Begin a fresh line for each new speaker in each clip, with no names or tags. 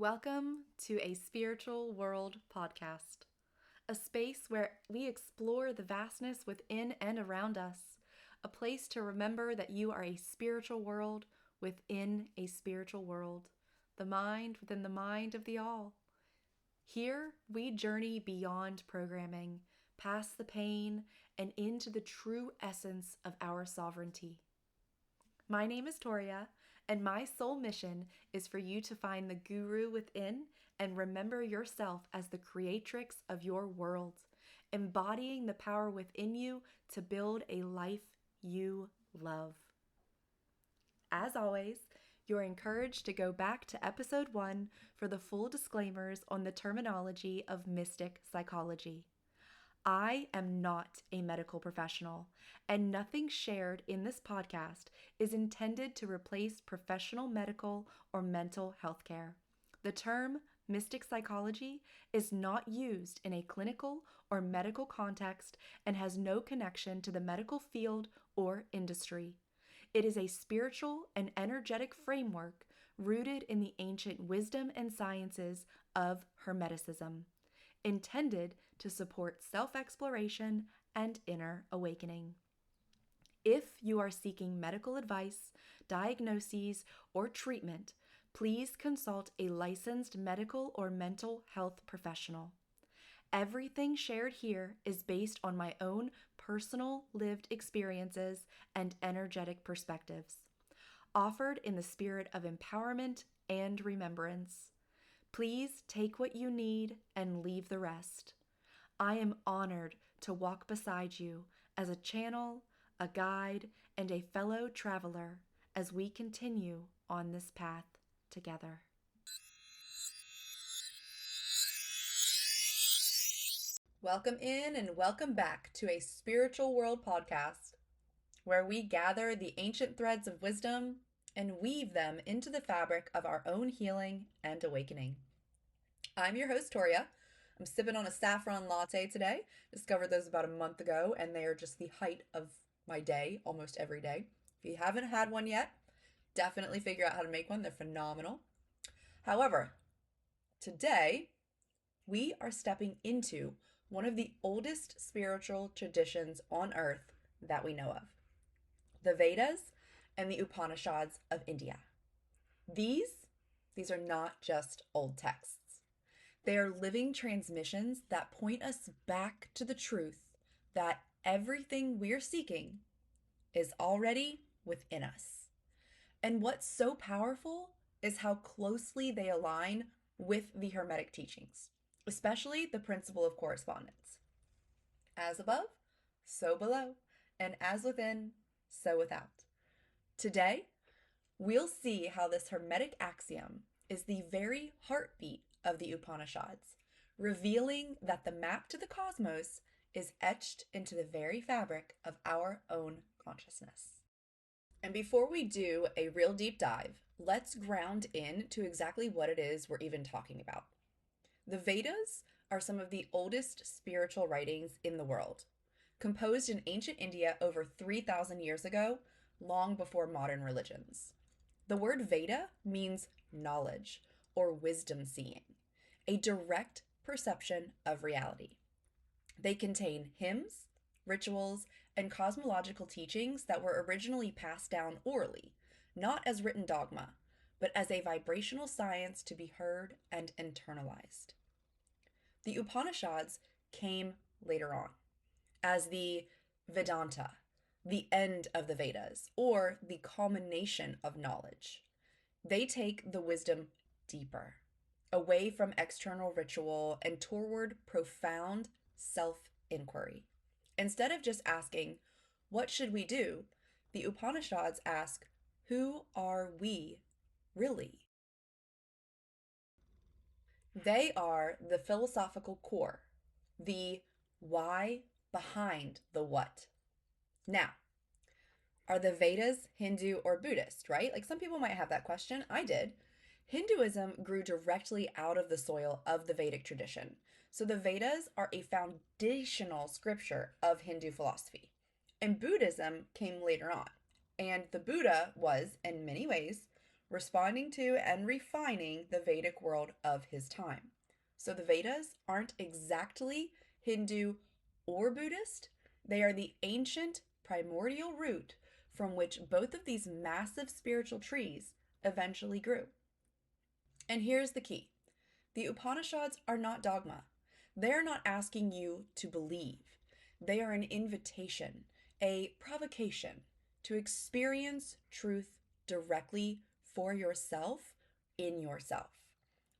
Welcome to a Spiritual World podcast, a space where we explore the vastness within and around us, a place to remember that you are a spiritual world within a spiritual world, the mind within the mind of the all. Here, we journey beyond programming, past the pain, and into the true essence of our sovereignty. My name is Toriea, and my sole mission is for you to find the guru within and remember yourself as the creatrix of your world, embodying the power within you to build a life you love. As always, you're encouraged to go back to episode 1 for the full disclaimers on the terminology of mystic psychology. I am not a medical professional, and nothing shared in this podcast is intended to replace professional medical or mental health care. The term mystic psychology is not used in a clinical or medical context and has no connection to the medical field or industry. It is a spiritual and energetic framework rooted in the ancient wisdom and sciences of Hermeticism, intended to support self-exploration and inner awakening. If you are seeking medical advice, diagnoses, or treatment, please consult a licensed medical or mental health professional. Everything shared here is based on my own personal lived experiences and energetic perspectives, offered in the spirit of empowerment and remembrance. Please take what you need and leave the rest. I am honored to walk beside you as a channel, a guide, and a fellow traveler as we continue on this path together. Welcome in and welcome back to a Spiritual World podcast, where we gather the ancient threads of wisdom and weave them into the fabric of our own healing and awakening. I'm your host, Toriea. I'm sipping on a saffron latte today. Discovered those about a month ago, and they are just the height of my day, almost every day. If you haven't had one yet, definitely figure out how to make one. They're phenomenal. However, today we are stepping into one of the oldest spiritual traditions on earth that we know of, the Vedas and the Upanishads of India. These are not just old texts. They are living transmissions that point us back to the truth that everything we're seeking is already within us. And what's so powerful is how closely they align with the Hermetic teachings, especially the principle of correspondence. As above, so below, and as within, so without. Today, we'll see how this Hermetic axiom is the very heartbeat of the Upanishads, revealing that the map to the cosmos is etched into the very fabric of our own consciousness. And before we do a real deep dive, let's ground in to exactly what it is we're even talking about. The Vedas are some of the oldest spiritual writings in the world, composed in ancient India over 3,000 years ago, long before modern religions. The word Veda means knowledge or wisdom seeing, a direct perception of reality. They contain hymns, rituals, and cosmological teachings that were originally passed down orally, not as written dogma, but as a vibrational science to be heard and internalized. The Upanishads came later on as the Vedanta, the end of the Vedas, or the culmination of knowledge. They take the wisdom deeper, away from external ritual and toward profound self-inquiry. Instead of just asking, what should we do? The Upanishads ask, who are we really? They are the philosophical core, the why behind the what. Now, are the Vedas Hindu or Buddhist, right? Like some people might have that question. I did. Hinduism grew directly out of the soil of the Vedic tradition. So the Vedas are a foundational scripture of Hindu philosophy. And Buddhism came later on. And the Buddha was, in many ways, responding to and refining the Vedic world of his time. So the Vedas aren't exactly Hindu or Buddhist. They are the ancient primordial root from which both of these massive spiritual trees eventually grew. And here's the key. The Upanishads are not dogma. They're not asking you to believe. They are an invitation, a provocation to experience truth directly for yourself in yourself.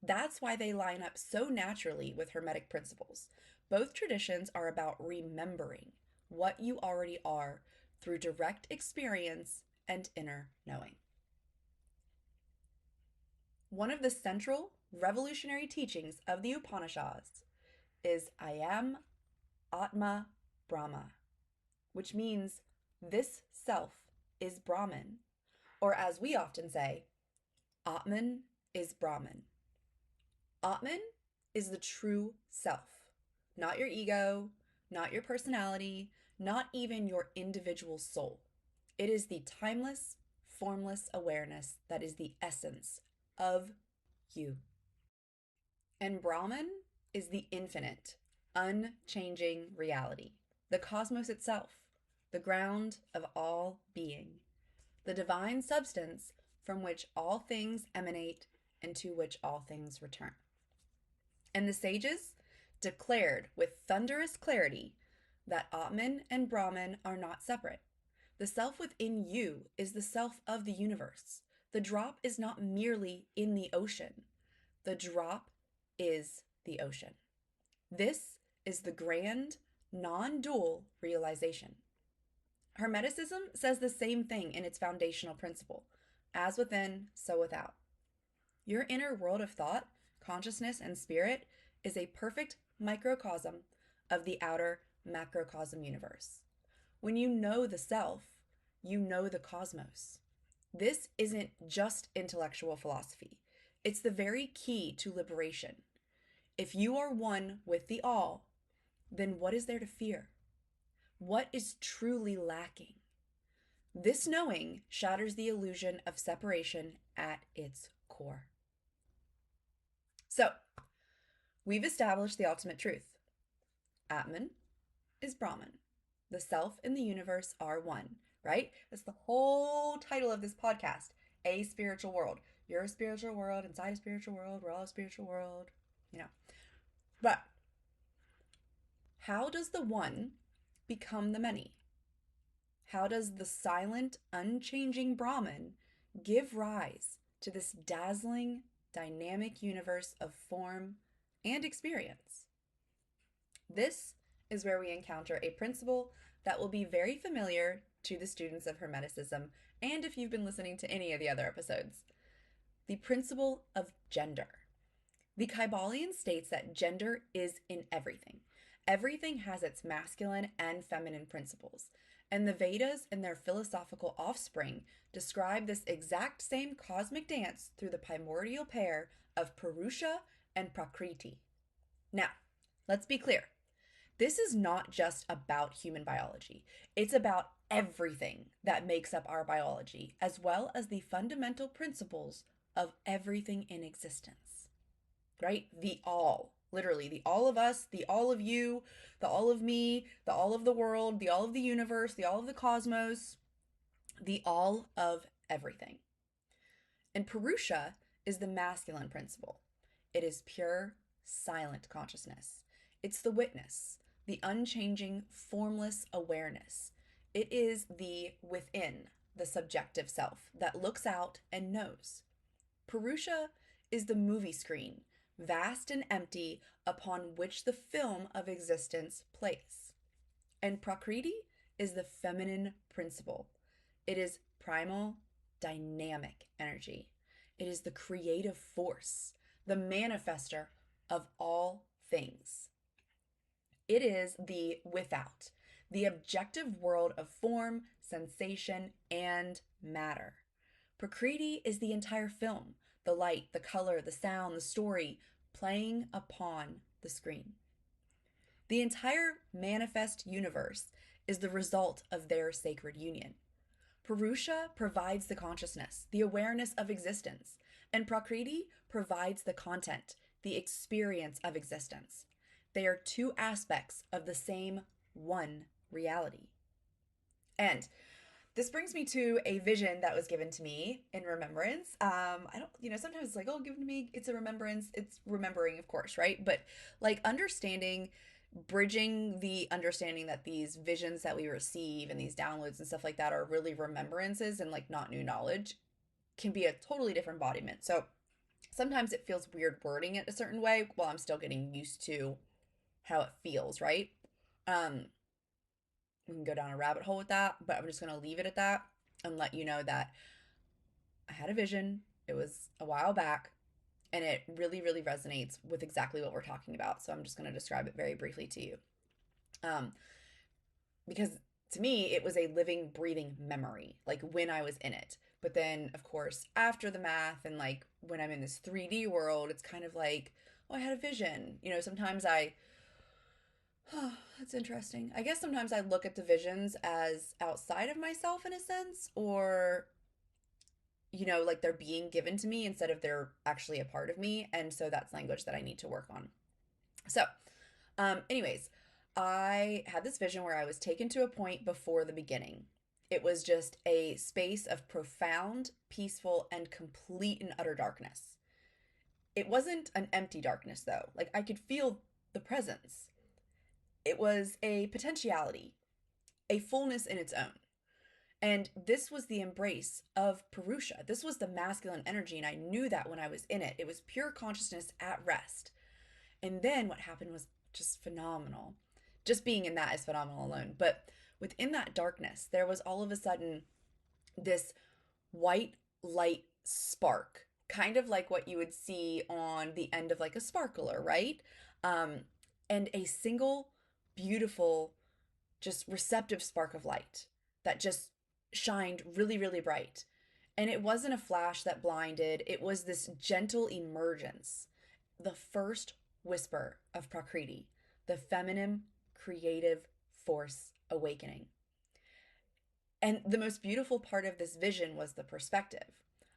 That's why they line up so naturally with Hermetic principles. Both traditions are about remembering what you already are through direct experience and inner knowing. One of the central revolutionary teachings of the Upanishads is I am Atma Brahma, which means this self is Brahman, or as we often say, Atman is Brahman. Atman is the true self, not your ego, not your personality, not even your individual soul. It is the timeless, formless awareness that is the essence of you. And Brahman is the infinite, unchanging reality, the cosmos itself, the ground of all being, the divine substance from which all things emanate and to which all things return. And the sages declared with thunderous clarity that Atman and Brahman are not separate. The self within you is the self of the universe. The drop is not merely in the ocean. The drop is the ocean. This is the grand, non-dual realization. Hermeticism says the same thing in its foundational principle, as within, so without. Your inner world of thought, consciousness, and spirit is a perfect microcosm of the outer macrocosm universe. When you know the self, you know the cosmos. This isn't just intellectual philosophy. It's the very key to liberation. If you are one with the all, then what is there to fear? What is truly lacking? This knowing shatters the illusion of separation at its core. So, we've established the ultimate truth. Atman is Brahman. The self and the universe are one, right? That's the whole title of this podcast, A Spiritual World. You're a spiritual world, inside a spiritual world, we're all a spiritual world, But how does the one become the many? How does the silent, unchanging Brahman give rise to this dazzling, dynamic universe of form and experience? This is where we encounter a principle that will be very familiar to the students of Hermeticism, and if you've been listening to any of the other episodes, the principle of gender. The Kybalion states that gender is in everything. Everything has its masculine and feminine principles, and the Vedas and their philosophical offspring describe this exact same cosmic dance through the primordial pair of Purusha and Prakriti. Now, let's be clear. This is not just about human biology. It's about everything that makes up our biology, as well as the fundamental principles of everything in existence, right? The all, literally, the all of us, the all of you, the all of me, the all of the world, the all of the universe, the all of the cosmos, the all of everything. And Purusha is the masculine principle. It is pure, silent consciousness. It's the witness, the unchanging, formless awareness. It is the within, the subjective self that looks out and knows. Purusha is the movie screen, vast and empty, upon which the film of existence plays. And Prakriti is the feminine principle. It is primal, dynamic energy. It is the creative force, the manifester of all things. It is the without, the objective world of form, sensation, and matter. Prakriti is the entire film, the light, the color, the sound, the story, playing upon the screen. The entire manifest universe is the result of their sacred union. Purusha provides the consciousness, the awareness of existence, and Prakriti provides the content, the experience of existence. They are two aspects of the same one reality. And this brings me to a vision that was given to me in remembrance. Sometimes it's like, oh, given to me, it's a remembrance. It's remembering, of course, right? But like bridging the understanding that these visions that we receive and these downloads and stuff like that are really remembrances and like not new knowledge can be a totally different embodiment. So sometimes it feels weird wording it a certain way while I'm still getting used to how it feels, right? We can go down a rabbit hole with that, but I'm just going to leave it at that and let you know that I had a vision. It was a while back, and it really, really resonates with exactly what we're talking about. So I'm just going to describe it very briefly to you. Because to me, it was a living, breathing memory, like when I was in it. But then, of course, after the math and like when I'm in this 3D world, it's kind of like, oh, I had a vision. Sometimes that's interesting. I guess sometimes I look at the visions as outside of myself in a sense, or, like they're being given to me instead of they're actually a part of me. And so that's language that I need to work on. So, anyways, I had this vision where I was taken to a point before the beginning. It was just a space of profound, peaceful, and complete and utter darkness. It wasn't an empty darkness, though. Like, I could feel the presence. It was a potentiality, a fullness in its own. And this was the embrace of Purusha. This was the masculine energy, and I knew that when I was in it. It was pure consciousness at rest. And then what happened was just phenomenal. Just being in that is phenomenal alone. But within that darkness, there was all of a sudden this white light spark, kind of like what you would see on the end of like a sparkler, right? And a single beautiful, just receptive spark of light that just shined really, really bright. And it wasn't a flash that blinded. It was this gentle emergence, the first whisper of Prakriti, the feminine creative force awakening. And the most beautiful part of this vision was the perspective.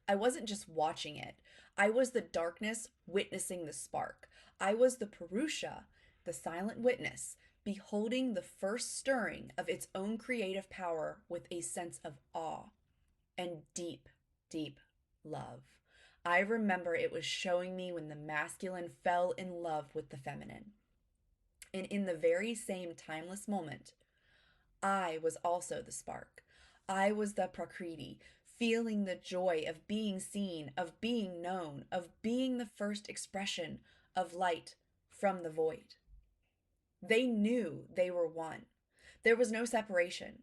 I wasn't just watching it. I was the darkness witnessing the spark. I was the Purusha, the silent witness, beholding the first stirring of its own creative power with a sense of awe and deep, deep love. I remember it was showing me when the masculine fell in love with the feminine. And in the very same timeless moment, I was also the spark. I was the Prakriti, feeling the joy of being seen, of being known, of being the first expression of light from the void. They knew they were one. There was no separation,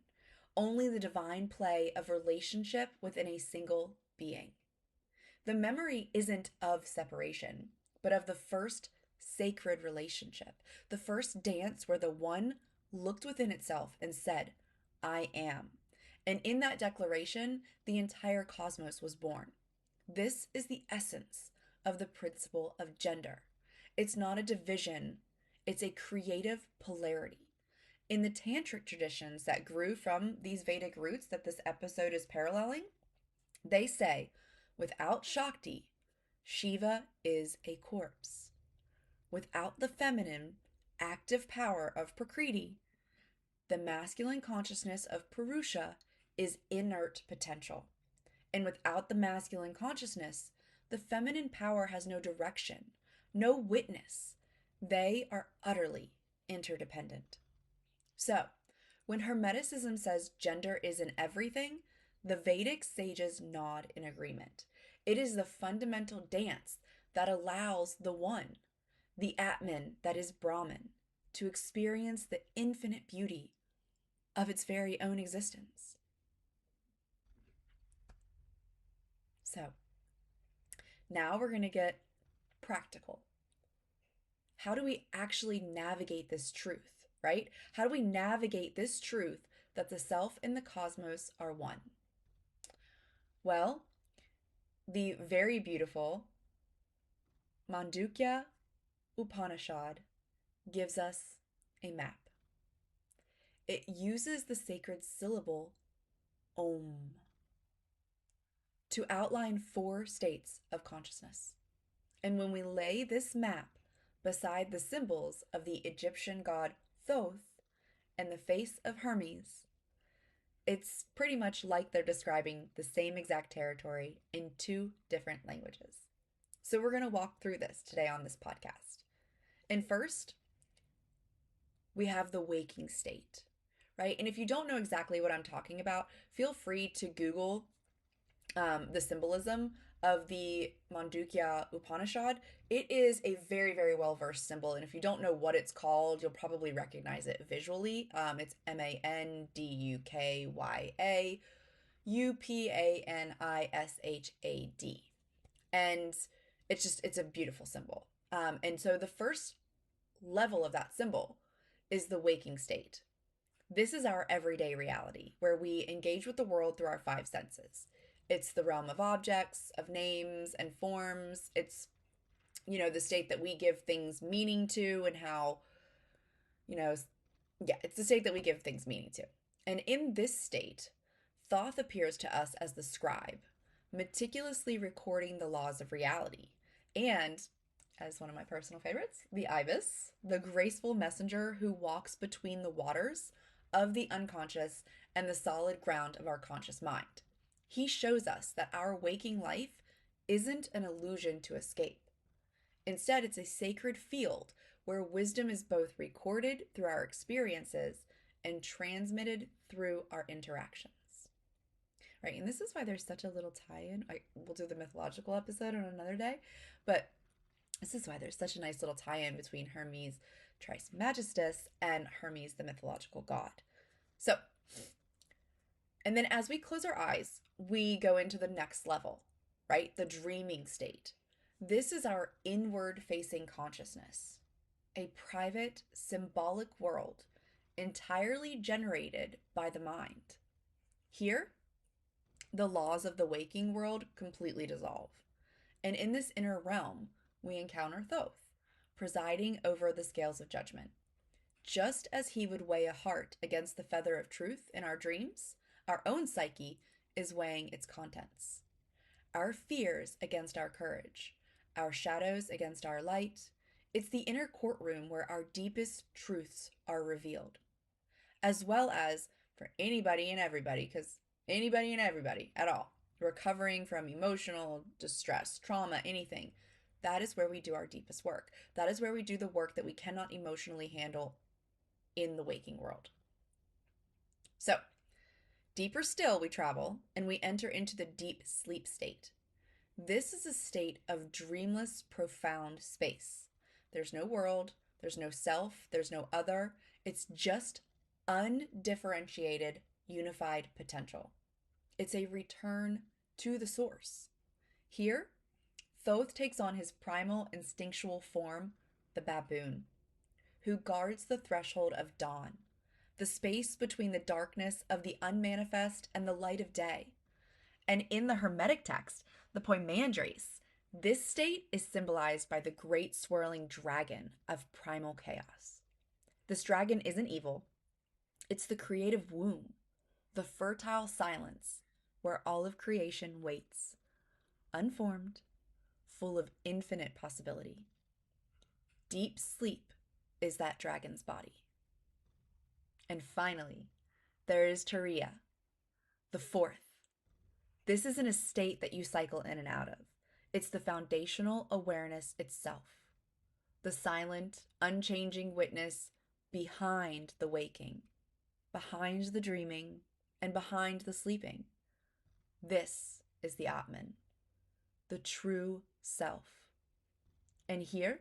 only the divine play of relationship within a single being. The memory isn't of separation, but of the first sacred relationship, the first dance where the one looked within itself and said, I am. And in that declaration, the entire cosmos was born. This is the essence of the principle of gender. It's not a division, it's a creative polarity. In the tantric traditions that grew from these Vedic roots that this episode is paralleling, they say, without Shakti, Shiva is a corpse. Without the feminine, active power of Prakriti, the masculine consciousness of Purusha is inert potential. And without the masculine consciousness, the feminine power has no direction, no witness. They are utterly interdependent. So, when Hermeticism says gender is in everything, the Vedic sages nod in agreement. It is the fundamental dance that allows the one, the Atman that is Brahman, to experience the infinite beauty of its very own existence. So, now we're going to get practical. How do we actually navigate this truth, right? How do we navigate this truth that the self and the cosmos are one? Well, the very beautiful Mandukya Upanishad gives us a map. It uses the sacred syllable Om. to outline 4 states of consciousness. And when we lay this map beside the symbols of the Egyptian god Thoth and the face of Hermes, it's pretty much like they're describing the same exact territory in 2 different languages. So we're going to walk through this today on this podcast. And first, we have the waking state, right? And if you don't know exactly what I'm talking about, feel free to Google the symbolism of the Mandukya Upanishad. It is a very, very well-versed symbol. And if you don't know what it's called, you'll probably recognize it visually. It's Mandukya Upanishad. And it's a beautiful symbol. And so the first level of that symbol is the waking state. This is our everyday reality where we engage with the world through our 5 senses. It's the realm of objects, of names and forms. It's, the state that we give things meaning to and how, it's the state that we give things meaning to. And in this state, Thoth appears to us as the scribe, meticulously recording the laws of reality. And, as one of my personal favorites, the ibis, the graceful messenger who walks between the waters of the unconscious and the solid ground of our conscious mind. He shows us that our waking life isn't an illusion to escape. Instead, it's a sacred field where wisdom is both recorded through our experiences and transmitted through our interactions. Right, and this is why there's such a little tie-in. We'll do the mythological episode on another day, but this is why there's such a nice little tie-in between Hermes Trismegistus and Hermes, the mythological god. So, and then as we close our eyes, we go into the next level, right? The dreaming state. This is our inward-facing consciousness, a private, symbolic world entirely generated by the mind. Here, the laws of the waking world completely dissolve. And in this inner realm, we encounter Thoth, presiding over the scales of judgment. Just as he would weigh a heart against the feather of truth in our dreams, our own psyche is weighing its contents. Our fears against our courage, our shadows against our light. It's the inner courtroom where our deepest truths are revealed. As well as for anybody and everybody, because anybody and everybody at all, recovering from emotional distress, trauma, anything, that is where we do our deepest work. That is where we do the work that we cannot emotionally handle in the waking world. So, deeper still we travel and we enter into the deep sleep state. This is a state of dreamless, profound space. There's no world, there's no self, there's no other. It's just undifferentiated, unified potential. It's a return to the source. Here, Thoth takes on his primal instinctual form, the baboon, who guards the threshold of dawn, the space between the darkness of the unmanifest and the light of day. And in the Hermetic text, the Poimandres, this state is symbolized by the great swirling dragon of primal chaos. This dragon isn't evil. It's the creative womb, the fertile silence where all of creation waits, unformed, full of infinite possibility. Deep sleep is that dragon's body. And finally, there is Turiya, the 4th. This isn't a state that you cycle in and out of. It's the foundational awareness itself, the silent, unchanging witness behind the waking, behind the dreaming, and behind the sleeping. This is the Atman, the true self. And here,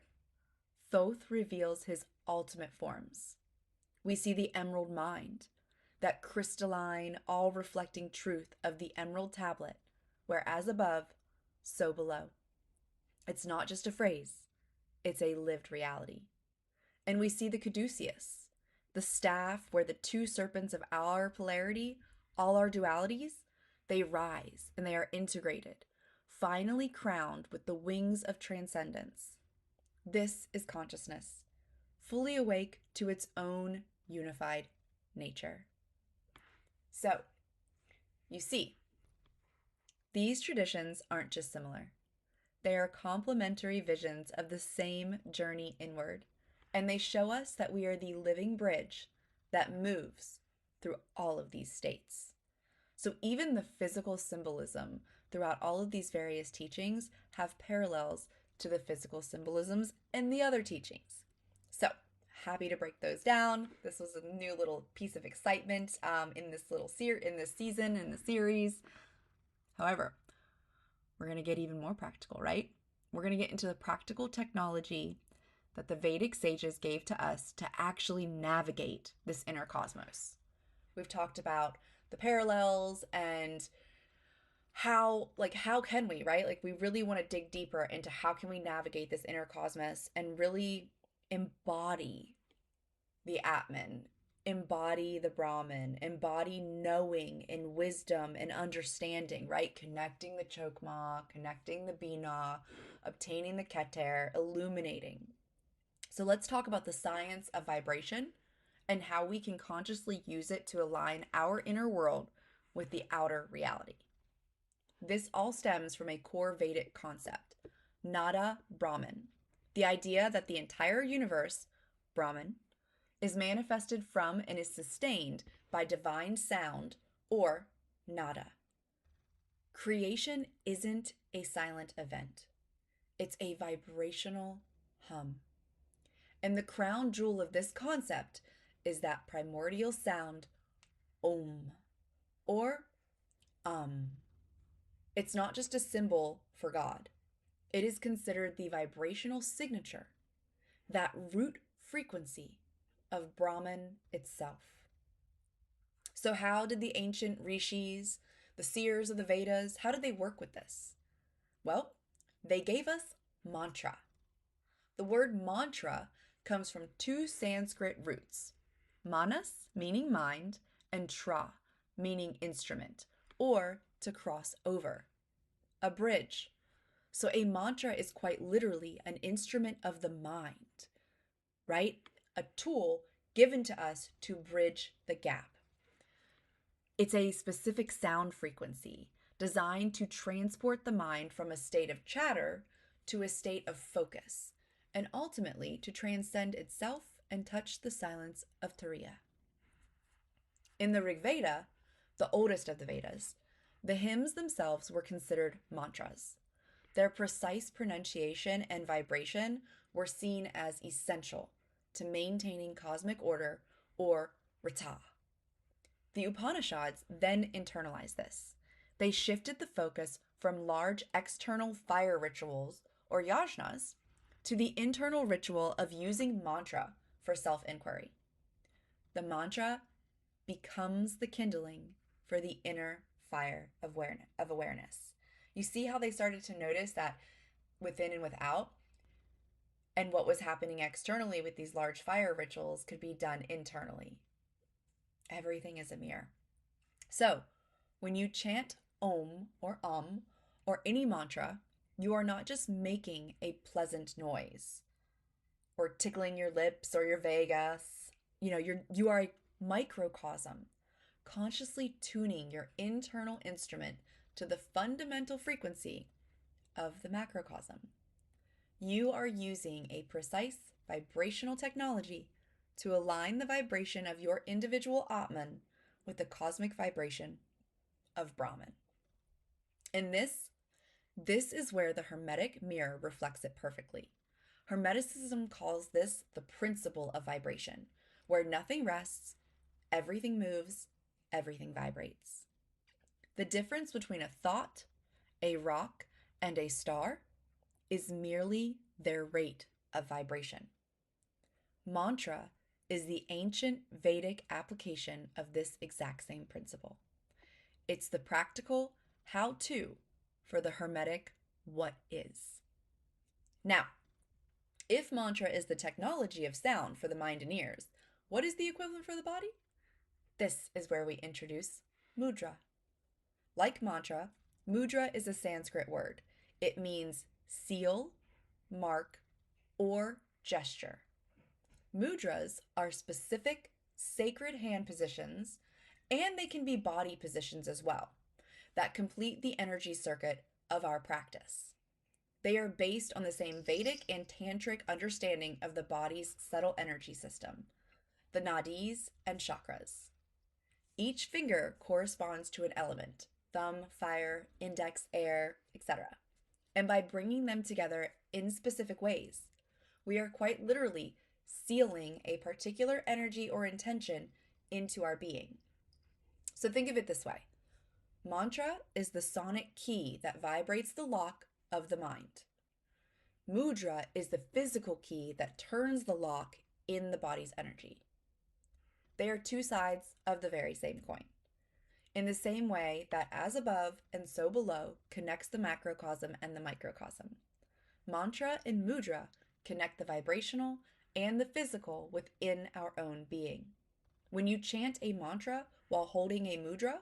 Thoth reveals his ultimate forms. We see the emerald mind, that crystalline, all-reflecting truth of the emerald tablet, where as above, so below. It's not just a phrase, it's a lived reality. And we see the caduceus, the staff where the 2 serpents of our polarity, all our dualities, they rise and they are integrated, finally crowned with the wings of transcendence. This is consciousness, fully awake to its own unified nature. So, you see, These traditions aren't just similar. They are complementary visions of the same journey inward, and they show us that we are the living bridge that moves through all of these states. So even the physical symbolism throughout all of these various teachings have parallels to the physical symbolisms in the other teachings. So happy to break those down. This was a new little piece of excitement in this season, in the series. However, we're going to get even more practical, right? We're going to get into the practical technology that the Vedic sages gave to us to actually navigate this inner cosmos. We've talked about the parallels and how can we, right? Like, we really want to dig deeper into how can we navigate this inner cosmos and really embody the Atman, embody the Brahman, embody knowing and wisdom and understanding, right? Connecting the Chokma, connecting the Bina, obtaining the Keter, illuminating. So let's talk about the science of vibration and how we can consciously use it to align our inner world with the outer reality. This all stems from a core Vedic concept, Nada Brahman, the idea that the entire universe, Brahman, is manifested from and is sustained by divine sound, or nada. Creation isn't a silent event. It's a vibrational hum. And the crown jewel of this concept is that primordial sound, Om, or It's not just a symbol for God. It is considered the vibrational signature, that root frequency of Brahman itself. So how did the ancient rishis, the seers of the Vedas, how did they work with this? Well, they gave us mantra. The word mantra comes from two Sanskrit roots, manas, meaning mind, and tra, meaning instrument, or to cross over, a bridge. So a mantra is quite literally an instrument of the mind, right? A tool given to us to bridge the gap. It's a specific sound frequency designed to transport the mind from a state of chatter to a state of focus, and ultimately to transcend itself and touch the silence of Turiya. In the Rig Veda, the oldest of the Vedas, the hymns themselves were considered mantras. Their precise pronunciation and vibration were seen as essential to maintaining cosmic order, or rita. The Upanishads then internalized this. They shifted the focus from large external fire rituals, or yajnas, to the internal ritual of using mantra for self-inquiry. The mantra becomes the kindling for the inner fire of awareness. You see how they started to notice that within and without, and what was happening externally with these large fire rituals could be done internally. Everything is a mirror. So, when you chant Om or or any mantra, you are not just making a pleasant noise or tickling your lips or your vagus. You are a microcosm, consciously tuning your internal instrument to the fundamental frequency of the macrocosm. You are using a precise vibrational technology to align the vibration of your individual Atman with the cosmic vibration of Brahman. And this is where the Hermetic mirror reflects it perfectly. Hermeticism calls this the principle of vibration, where nothing rests, everything moves, everything vibrates. The difference between a thought, a rock, and a star is merely their rate of vibration. Mantra is the ancient Vedic application of this exact same principle. It's the practical how-to for the Hermetic what is. Now, if mantra is the technology of sound for the mind and ears, what is the equivalent for the body? This is where we introduce mudra. Like mantra, mudra is a Sanskrit word. It means seal, mark, or gesture. Mudras are specific sacred hand positions, and they can be body positions as well. that complete the energy circuit of our practice. They are based on the same Vedic and Tantric understanding of the body's subtle energy system, the nadis and chakras. Each finger corresponds to an element, thumb, fire, index, air, etc. And by bringing them together in specific ways, we are quite literally sealing a particular energy or intention into our being. So think of it this way. Mantra is the sonic key that vibrates the lock of the mind. Mudra is the physical key that turns the lock in the body's energy. They are two sides of the very same coin. In the same way that as above and so below connects the macrocosm and the microcosm. Mantra and mudra connect the vibrational and the physical within our own being. When you chant a mantra while holding a mudra,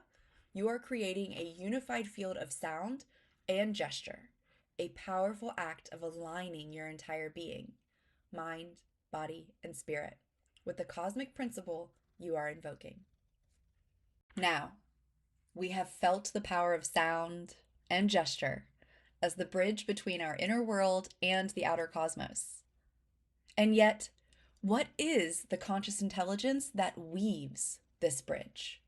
you are creating a unified field of sound and gesture, a powerful act of aligning your entire being, mind, body, and spirit, with the cosmic principle you are invoking. Now, we have felt the power of sound and gesture as the bridge between our inner world and the outer cosmos. And yet, what is the conscious intelligence that weaves this bridge?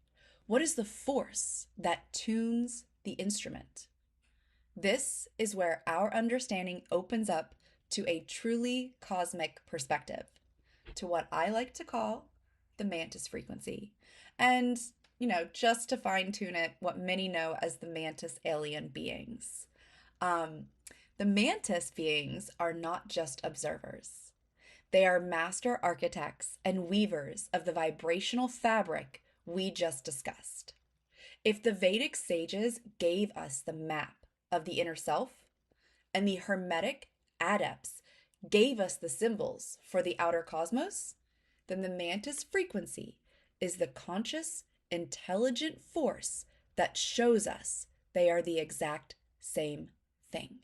What is the force that tunes the instrument? This is where our understanding opens up to a truly cosmic perspective, to what I like to call the Mantis Frequency. And, just to fine tune it, what many know as the Mantis alien beings. The Mantis beings are not just observers. They are master architects and weavers of the vibrational fabric we just discussed. If the Vedic sages gave us the map of the inner self, and the Hermetic adepts gave us the symbols for the outer cosmos, then the Mantis Frequency is the conscious, intelligent force that shows us they are the exact same thing.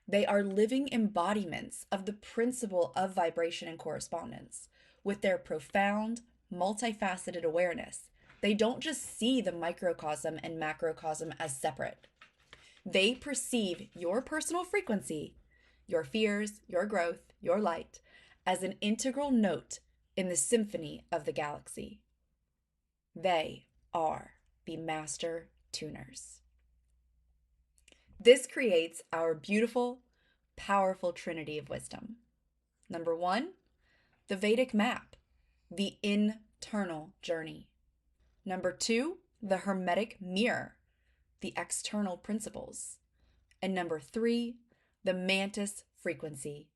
They are living embodiments of the principle of vibration and correspondence. With their profound, multifaceted awareness, they don't just see the microcosm and macrocosm as separate. They perceive your personal frequency, your fears, your growth, your light, as an integral note in the symphony of the galaxy. They are the master tuners. This creates our beautiful, powerful trinity of wisdom. Number 1, the Vedic map, the internal journey. Number 2, the Hermetic mirror, the external principles. And number 3, the Mantis Frequency,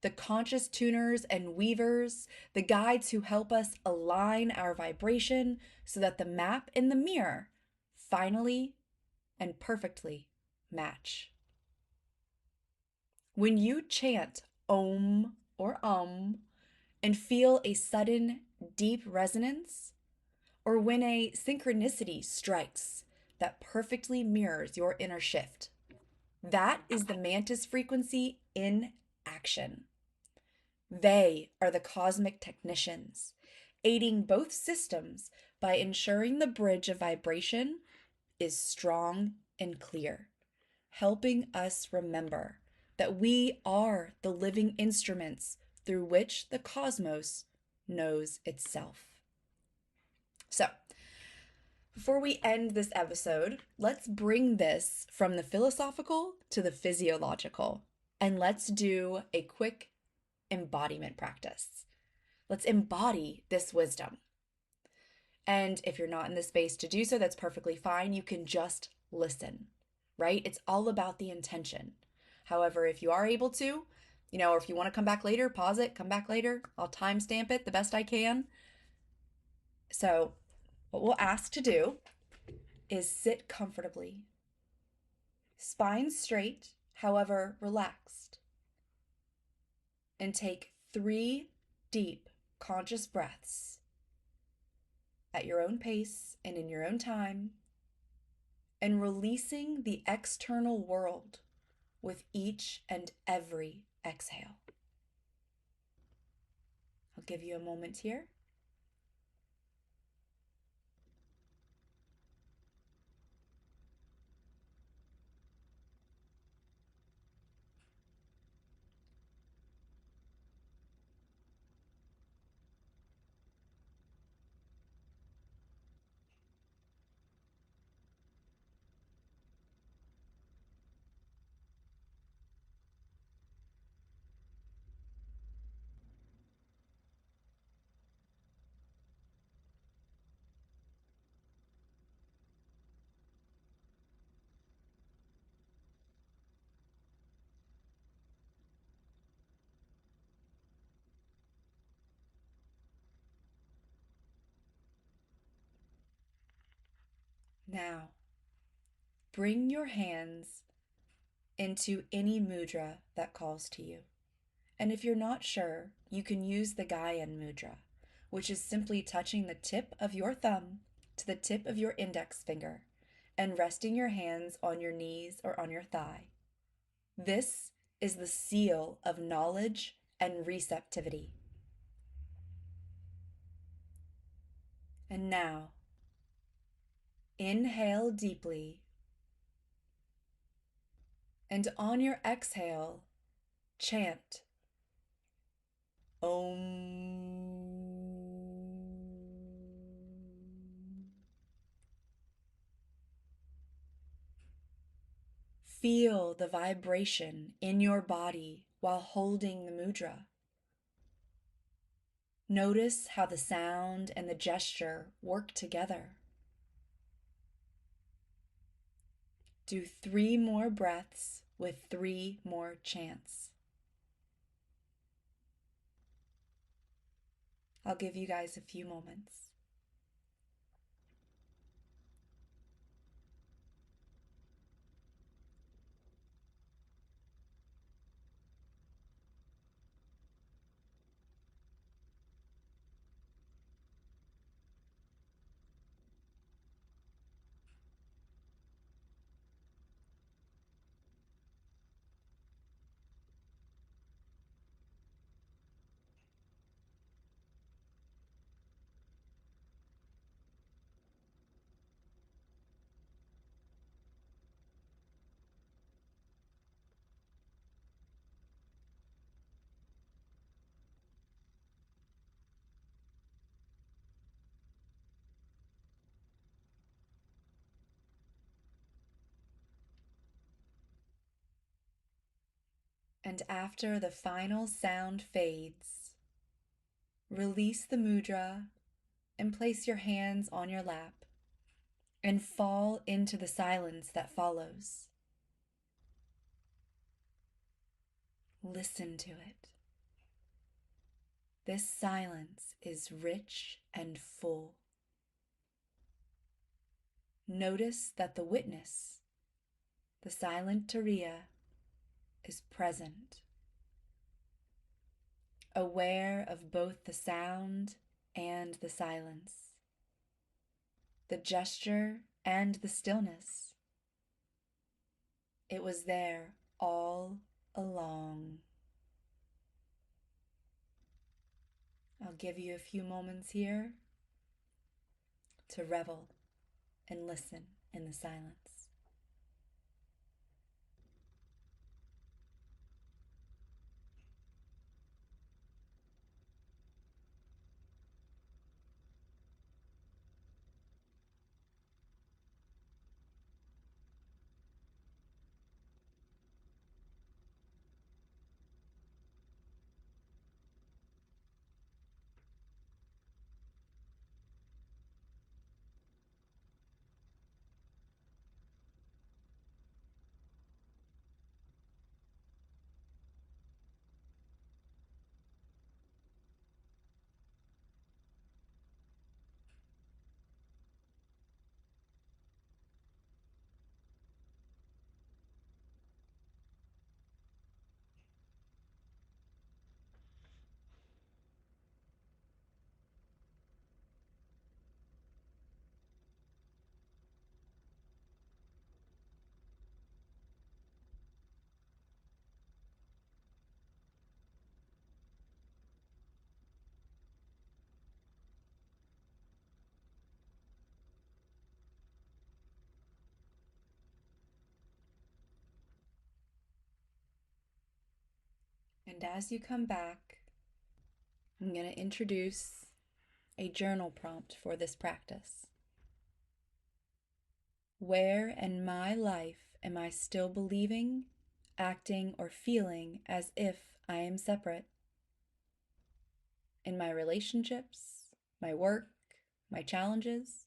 the conscious tuners and weavers, the guides who help us align our vibration so that the map and the mirror finally and perfectly match. When you chant Om or and feel a sudden deep resonance, or when a synchronicity strikes that perfectly mirrors your inner shift, that is the Mantis Frequency in action. They are the cosmic technicians, aiding both systems by ensuring the bridge of vibration is strong and clear, helping us remember that we are the living instruments through which the cosmos knows itself. So, before we end this episode, let's bring this from the philosophical to the physiological, and let's do a quick embodiment practice. Let's embody this wisdom. And if you're not in the space to do so, that's perfectly fine. You can just listen, right? It's all about the intention. However, if you are able to, or if you want to come back later, pause it, come back later. I'll timestamp it the best I can. So what we'll ask to do is sit comfortably, spine straight, however relaxed, and take 3 deep conscious breaths at your own pace and in your own time, and releasing the external world with each and every exhale. I'll give you a moment here. Now, bring your hands into any mudra that calls to you. And if you're not sure, you can use the Gyan mudra, which is simply touching the tip of your thumb to the tip of your index finger and resting your hands on your knees or on your thigh. This is the seal of knowledge and receptivity. And now, inhale deeply, and on your exhale, chant Om. Feel the vibration in your body while holding the mudra. Notice how the sound and the gesture work together. Do 3 more breaths with 3 more chants. I'll give you guys a few moments. And after the final sound fades, release the mudra and place your hands on your lap and fall into the silence that follows. Listen to it. This silence is rich and full. Notice that the witness, the silent Turiya, is present, aware of both the sound and the silence, the gesture and the stillness. It was there all along. I'll give you a few moments here to revel and listen in the silence. And as you come back, I'm going to introduce a journal prompt for this practice. Where in my life am I still believing, acting, or feeling as if I am separate? In my relationships, my work, my challenges?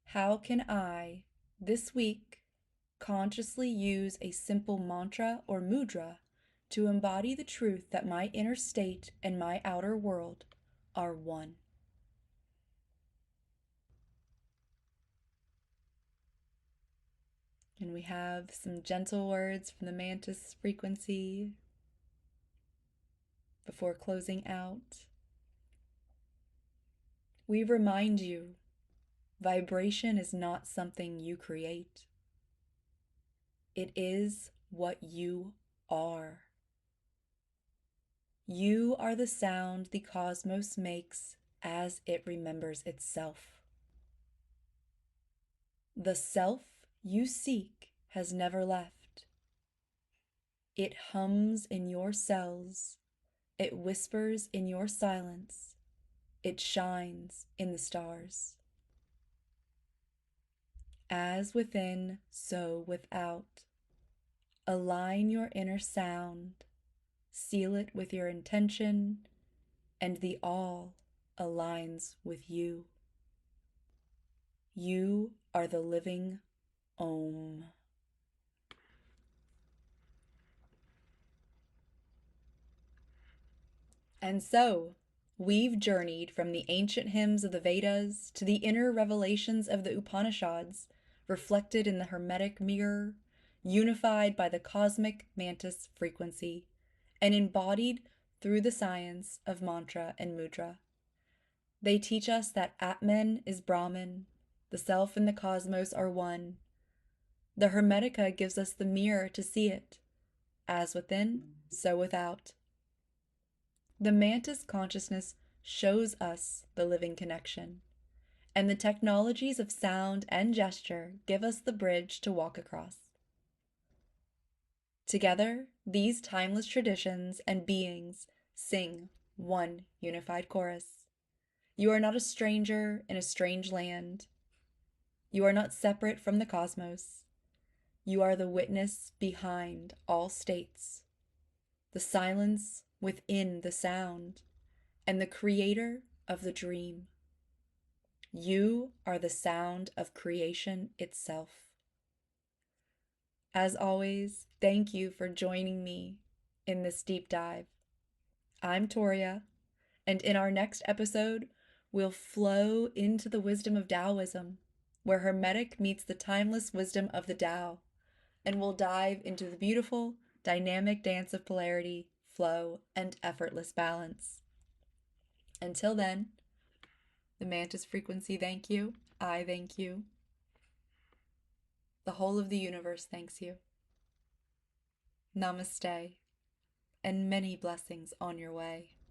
How can I, this week, consciously use a simple mantra or mudra to embody the truth that my inner state and my outer world are one? And we have some gentle words from the Mantis Frequency before closing out. We remind you, vibration is not something you create. It is what you are. You are the sound the cosmos makes as it remembers itself. The self you seek has never left. It hums in your cells. It whispers in your silence. It shines in the stars. As within, so without. Align your inner sound. Seal it with your intention, and the all aligns with you. You are the living Om. And so, we've journeyed from the ancient hymns of the Vedas to the inner revelations of the Upanishads, reflected in the Hermetic mirror, unified by the cosmic Mantis Frequency, and embodied through the science of mantra and mudra. They teach us that Atman is Brahman, the self and the cosmos are one. The Hermetica gives us the mirror to see it, as within, so without. The Mantis consciousness shows us the living connection, and the technologies of sound and gesture give us the bridge to walk across. Together, these timeless traditions and beings sing one unified chorus. You are not a stranger in a strange land. You are not separate from the cosmos. You are the witness behind all states, the silence within the sound, and the creator of the dream. You are the sound of creation itself. As always, thank you for joining me in this deep dive. I'm Toriea, and in our next episode, we'll flow into the wisdom of Taoism, where Hermetic meets the timeless wisdom of the Tao, and we'll dive into the beautiful, dynamic dance of polarity, flow, and effortless balance. Until then, the Mantis Frequency thank you, I thank you, the whole of the universe thanks you. Namaste, and many blessings on your way.